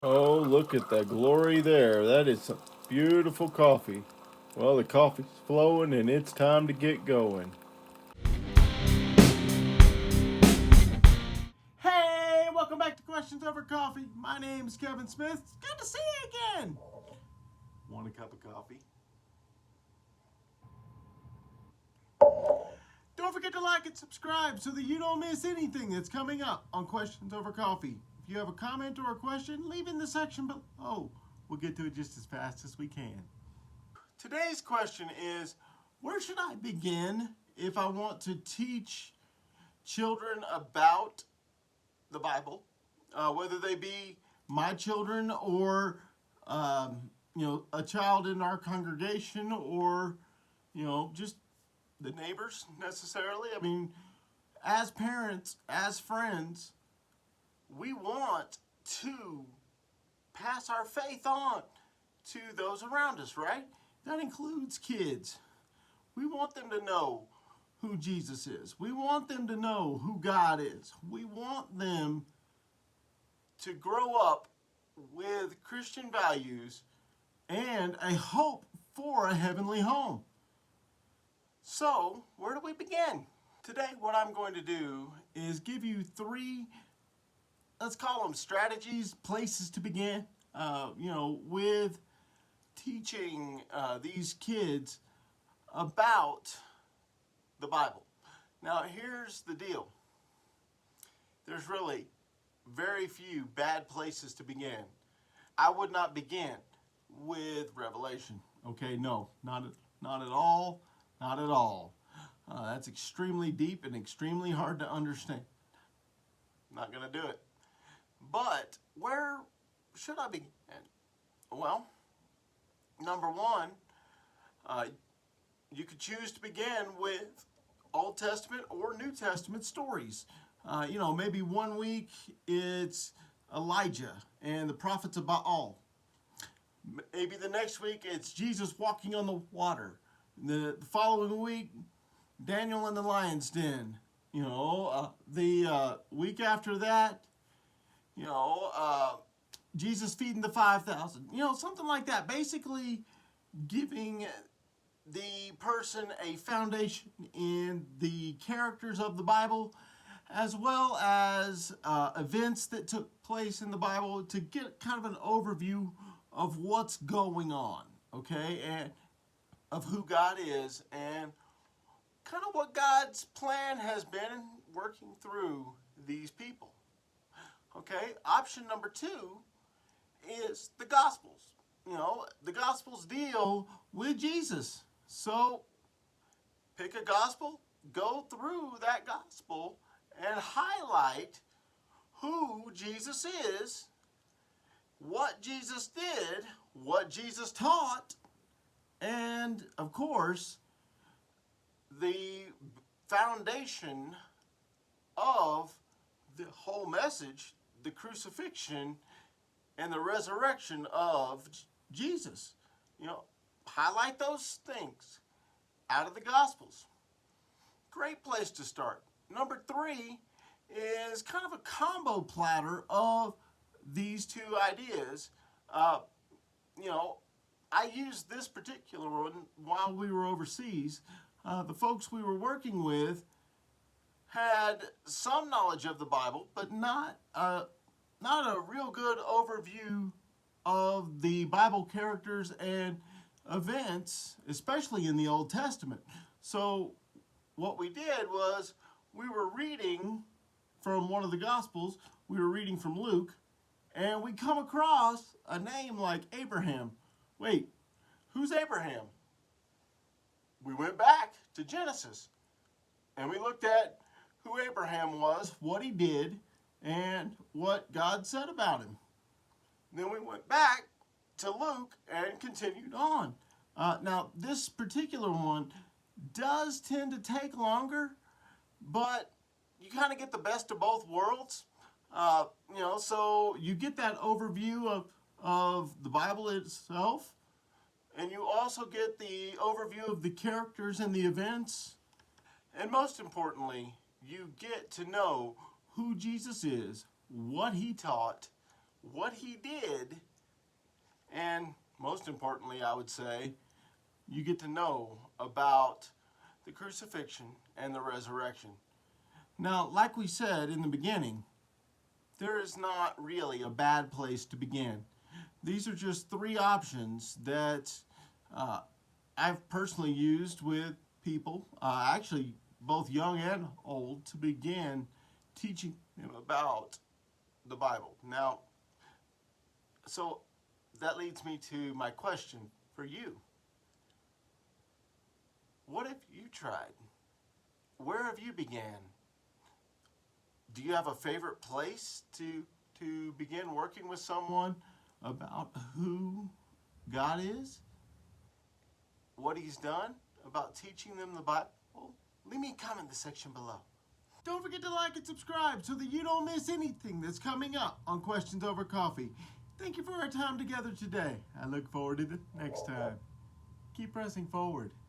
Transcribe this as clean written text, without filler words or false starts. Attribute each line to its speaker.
Speaker 1: Oh, look at the glory there. That is some beautiful coffee. Well, the coffee's flowing and it's time to get going. Hey, welcome back to Questions Over Coffee. My name's Kevin Smith. It's good to see you again. Want a cup of coffee? Don't forget to like and subscribe so that you don't miss anything that's coming up on Questions Over Coffee. If you have a comment or a question, leave in the section below. We'll get to it just as fast as we can. Today's question is, where should I begin if I want to teach children about the Bible, whether they be my children or a child in our congregation or just the neighbors necessarily. I mean, as parents, as friends, we want to pass our faith on to those around us, right? That includes kids. We want them to know who Jesus is. We want them to know who God is. We want them to grow up with Christian values and a hope for a heavenly home. So, where do we begin? Today, what I'm going to do is give you three, let's call them strategies, places to begin, with teaching these kids about the Bible. Now, here's the deal. There's really very few bad places to begin. I would not begin with Revelation. Okay, no, not at all, not at all. That's extremely deep and extremely hard to understand. Not going to do it. But where should I begin? Well, number one, you could choose to begin with Old Testament or New Testament stories. Maybe 1 week it's Elijah and the prophets of Baal. Maybe the next week it's Jesus walking on the water. The following week, Daniel in the lion's den. The week after that, Jesus feeding the 5,000. Something like that. Basically giving the person a foundation in the characters of the Bible, as well as events that took place in the Bible, to get kind of an overview of what's going on, okay, and of who God is and kind of what God's plan has been working through these people. Okay, option number two is the Gospels. The Gospels deal with Jesus. So pick a gospel, go through that gospel, and highlight who Jesus is, what Jesus did, what Jesus taught, and, of course, the foundation of the whole message, the crucifixion and the resurrection of Jesus. Highlight those things out of the Gospels. Great place to start. Number three is kind of a combo platter of these two ideas. I used this particular one while we were overseas. The folks we were working with had some knowledge of the Bible, but not a real good overview of the Bible characters and events, especially in the Old Testament. So what we did was we were reading from one of the Gospels. We were reading from Luke, and we come across a name like Abraham. Wait, who's Abraham? We went back to Genesis, and we looked at who Abraham was, what he did, and what God said about him. Then we went back to Luke and continued on. Now, this particular one does tend to take longer, but you kind of get the best of both worlds. So you get that overview of the Bible itself, and you also get the overview of the characters and the events. And most importantly, you get to know who Jesus is, what he taught, what he did, and most importantly, I would say, you get to know about the crucifixion and the resurrection. Now, like we said in the beginning, there is not really a bad place to begin. These are just three options that I've personally used with people, actually both young and old, to begin teaching them about the Bible. Now, so that leads me to my question for you. What have you tried? Where have you began? Do you have a favorite place to begin working with someone about who God is? What he's done about teaching them the Bible? Leave me a comment in the section below. Don't forget to like and subscribe so that you don't miss anything that's coming up on Questions Over Coffee. Thank you for our time together today. I look forward to the next time. Keep pressing forward.